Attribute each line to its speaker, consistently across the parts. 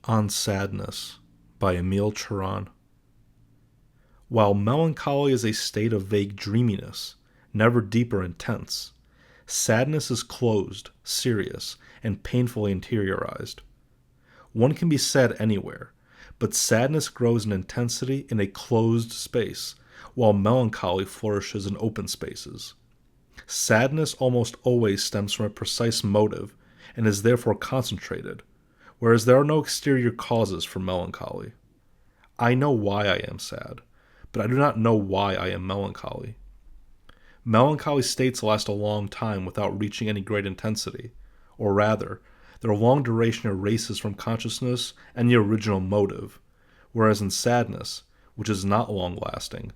Speaker 1: On Sadness by Emil Cioran. While melancholy is a state of vague dreaminess, never deep or intense, sadness is closed, serious, and painfully interiorized. One can be sad anywhere, but sadness grows in intensity in a closed space, while melancholy flourishes in open spaces. Sadness almost always stems from a precise motive and is therefore concentrated, whereas there are no exterior causes for melancholy. I know why I am sad, but I do not know why I am melancholy. Melancholy states last a long time without reaching any great intensity, or rather, their long duration erases from consciousness any original motive, whereas in sadness, which is not long lasting,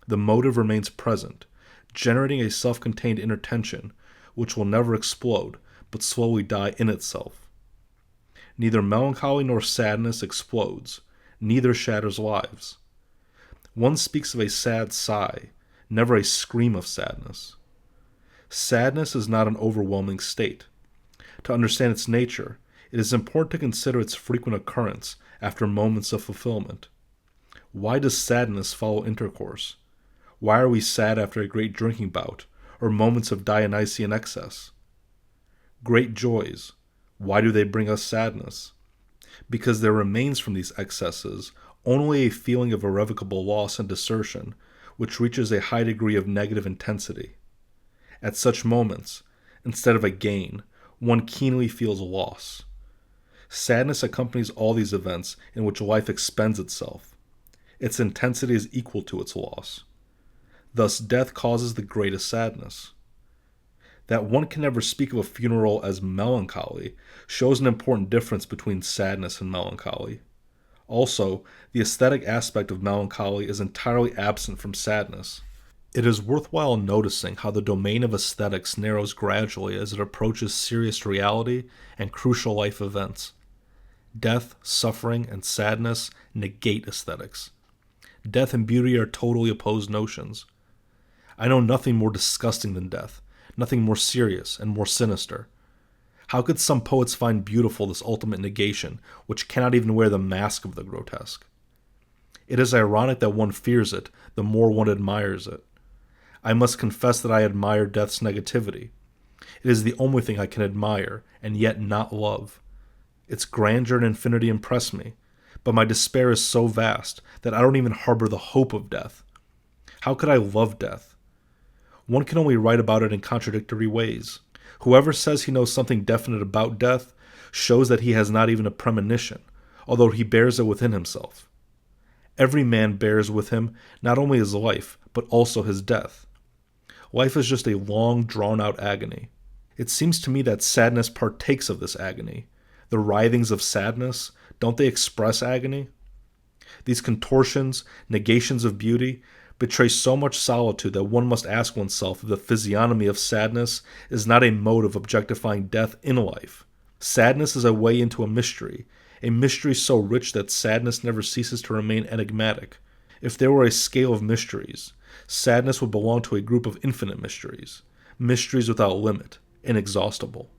Speaker 1: the motive remains present, generating a self-contained inner tension which will never explode but slowly die in itself. Neither melancholy nor sadness explodes, neither shatters lives. One speaks of a sad sigh, never a scream of sadness. Sadness is not an overwhelming state. To understand its nature, it is important to consider its frequent occurrence after moments of fulfillment. Why does sadness follow intercourse? Why are we sad after a great drinking bout, or moments of Dionysian excess? Great joys, why do they bring us sadness? Because there remains from these excesses only a feeling of irrevocable loss and desertion, which reaches a high degree of negative intensity. At such moments, instead of a gain, one keenly feels loss. Sadness accompanies all these events in which life expends itself. Its intensity is equal to its loss. Thus, death causes the greatest sadness. That one can never speak of a funeral as melancholy shows an important difference between sadness and melancholy. Also, the aesthetic aspect of melancholy is entirely absent from sadness. It is worthwhile noticing how the domain of aesthetics narrows gradually as it approaches serious reality and crucial life events. Death, suffering, and sadness negate aesthetics. Death and beauty are totally opposed notions. I know nothing more disgusting than death, nothing more serious and more sinister. How could some poets find beautiful this ultimate negation, which cannot even wear the mask of the grotesque? It is ironic that one fears it, the more one admires it. I must confess that I admire death's negativity. It is the only thing I can admire, and yet not love. Its grandeur and infinity impress me, but my despair is so vast that I don't even harbor the hope of death. How could I love death? One can only write about it in contradictory ways. Whoever says he knows something definite about death shows that he has not even a premonition, although he bears it within himself. Every man bears with him not only his life, but also his death. Life is just a long, drawn-out agony. It seems to me that sadness partakes of this agony. The writhings of sadness, don't they express agony? These contortions, negations of beauty, betray so much solitude that one must ask oneself if the physiognomy of sadness is not a mode of objectifying death in life. Sadness is a way into a mystery so rich that sadness never ceases to remain enigmatic. If there were a scale of mysteries, sadness would belong to a group of infinite mysteries without limit, inexhaustible.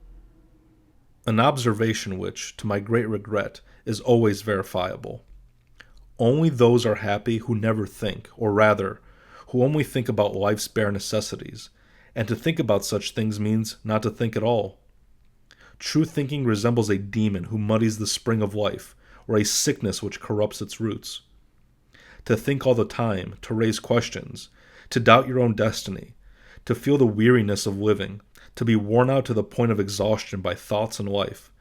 Speaker 1: An observation which, to my great regret, is always verifiable. Only those are happy who never think, or rather, who only think about life's bare necessities, and to think about such things means not to think at all. True thinking resembles a demon who muddies the spring of life, or a sickness which corrupts its roots. To think all the time, to raise questions, to doubt your own destiny, to feel the weariness of living, to be worn out to the point of exhaustion by thoughts and life,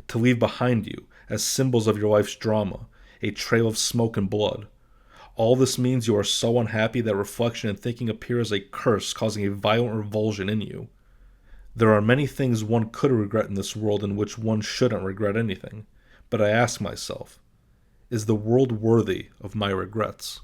Speaker 1: to leave behind you, as symbols of your life's drama, a trail of smoke and blood. All this means you are so unhappy that reflection and thinking appear as a curse causing a violent revulsion in you. There are many things one could regret in this world in which one shouldn't regret anything, but I ask myself, is the world worthy of my regrets?